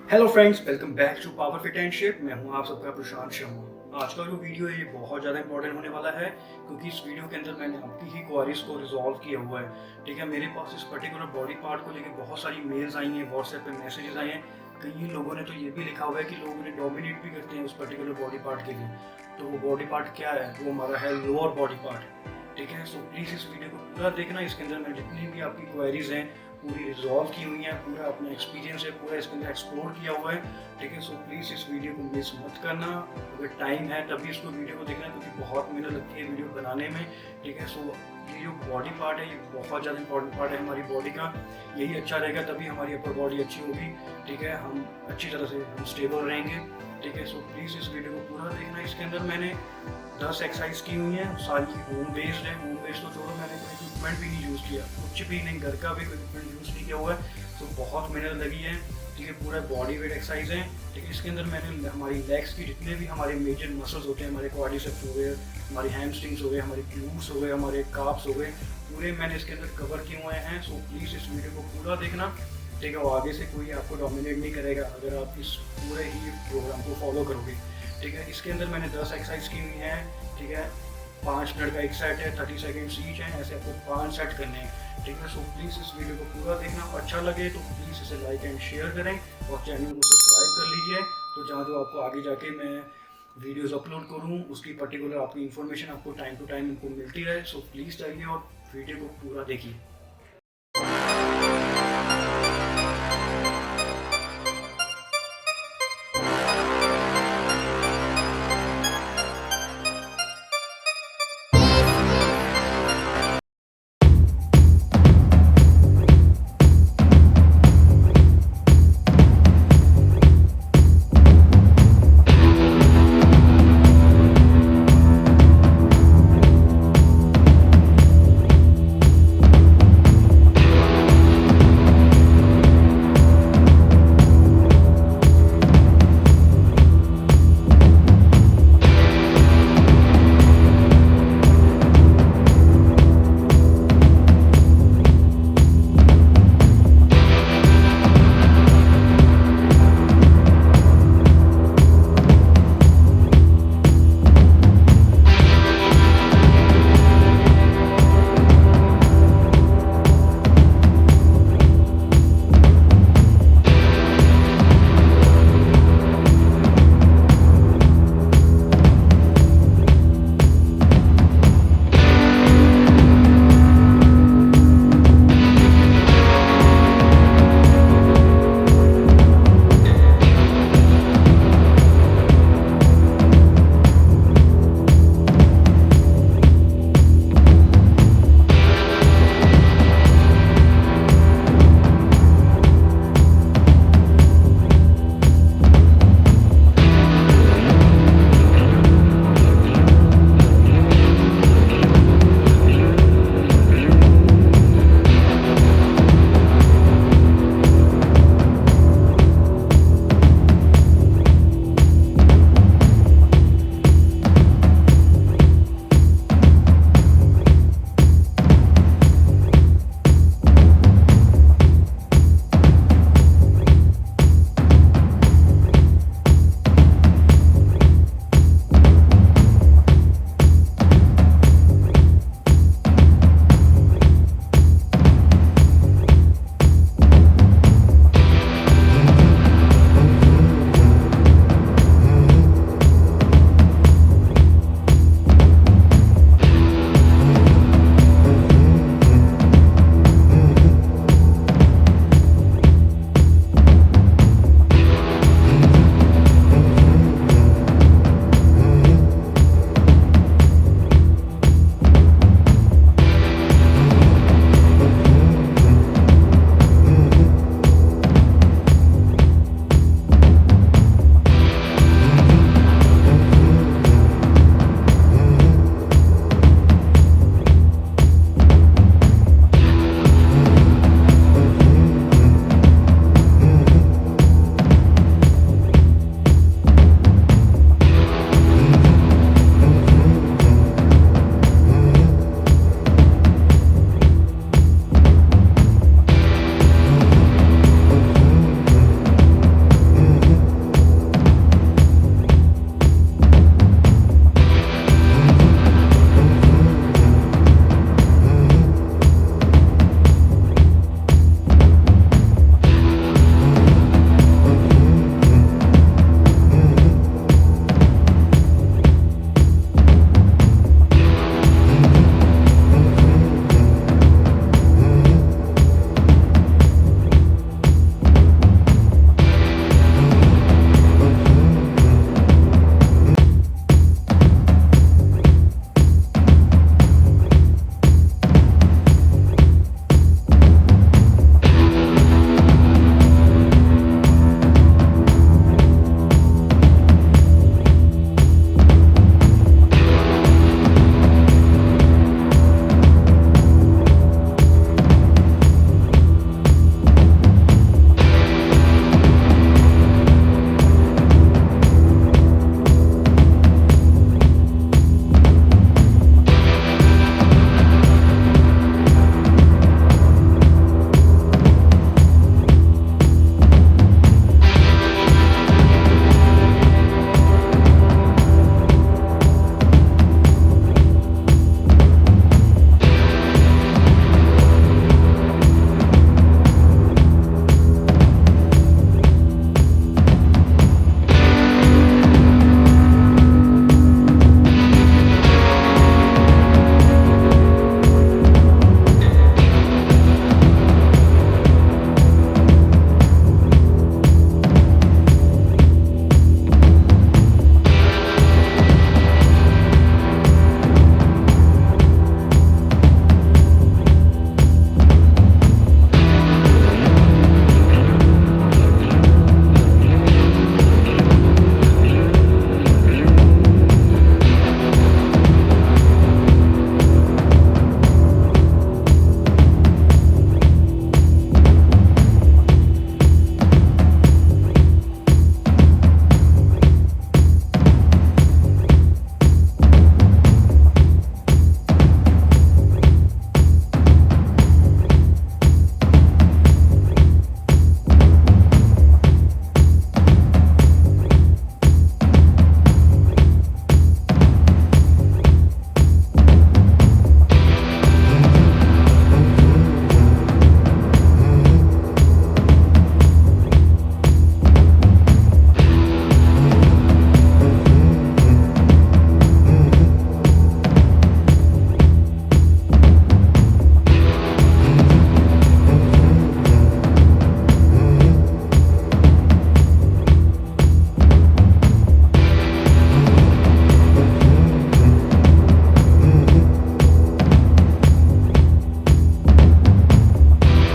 Hello friends, welcome back to power fit and shape. मैं हूं आप सबका प्रशांत शर्मा। आज का जो वीडियो है ये बहुत ज़्यादा इंपॉर्टेंट होने वाला है क्योंकि इस वीडियो के अंदर मैंने आपकी ही क्वारीज को रिजॉल्व किया हुआ है। ठीक है, मेरे पास इस पर्टिकुलर बॉडी पार्ट को लेकर बहुत सारी मेल्स आई हैं, व्हाट्सएप पे मैसेजेस आए हैं। कई लोगों ने तो ये भी लिखा हुआ है कि लोग उन्हें डोमिनेट भी करते हैं उस पर्टिकुलर बॉडी पार्ट के लिए। तो वो बॉडी पार्ट क्या है? वो हमारा है लोअर बॉडी पार्ट। ठीक है, सो प्लीज़ इस वीडियो को पूरा देखना। इसके अंदर मैं जितनी भी आपकी क्वेरीज हैं पूरी रिजॉल्व की हुई है, पूरा अपना एक्सपीरियंस है, पूरा इसके अंदर एक्सप्लोर किया हुआ है। ठीक है, सो प्लीज़ इस वीडियो को मिस मत करना। अगर टाइम है तभी इसको वीडियो को देखना क्योंकि बहुत मेहनत लगती है वीडियो बनाने में। ठीक है, सो ये जो बॉडी पार्ट है ये बहुत ज़्यादा इंपॉर्टेंट पार्ट है हमारी बॉडी का। यही अच्छा रहेगा तभी हमारी अपर बॉडी अच्छी होगी। ठीक है, हम अच्छी तरह से हम स्टेबल रहेंगे। ठीक है, सो प्लीज़ इस वीडियो को पूरा देखना। इसके अंदर मैंने 10 एक्सरसाइज की हुई हैं, सारी होम बेस्ड है। होम बेस्ड तो छोड़ो, मैंने कोई इक्विपमेंट भी नहीं यूज़ किया, कुछ भी नहीं, घर का भी कोई इक्विपमेंट यूज़ नहीं किया हुआ है। तो बहुत मेहनत लगी है। ठीक है, पूरा बॉडी वेट एक्सरसाइज है। ठीक है, इसके अंदर मैंने हमारी लेग्स की जितने भी हमारे मेजर मसल्स होते हैं, हमारे क्वाड्रिसेप्स हो गए, हमारी हैमस्ट्रिंग्स हो गए, हमारे ग्लूट्स हो गए, हमारे काफ्स हो गए, पूरे मैंने इसके अंदर कवर किए हुए हैं। सो प्लीज़ इस वीडियो को पूरा देखना। ठीक है, वो आगे से कोई आपको डोमिनेट नहीं करेगा अगर आप इस पूरे ही प्रोग्राम को फॉलो करोगे। ठीक है, इसके अंदर मैंने 10 एक्सरसाइज की हुई हैं। ठीक है, 5 मिनट का एक सेट है, 30 सेकेंड्स ईच है, ऐसे आपको 5 सेट करने हैं। ठीक है, सो प्लीज़ इस वीडियो को पूरा देखना। अच्छा लगे तो प्लीज़ इसे लाइक एंड शेयर करें और चैनल को सब्सक्राइब कर लीजिए। तो जहाँ जो आपको आगे जाके मैं वीडियोस अपलोड करूँ उसकी पर्टिकुलर आपकी इन्फॉर्मेशन आपको टाइम टू टाइम इनको मिलती रहे। सो प्लीज़ चाहिए और वीडियो को पूरा देखिए।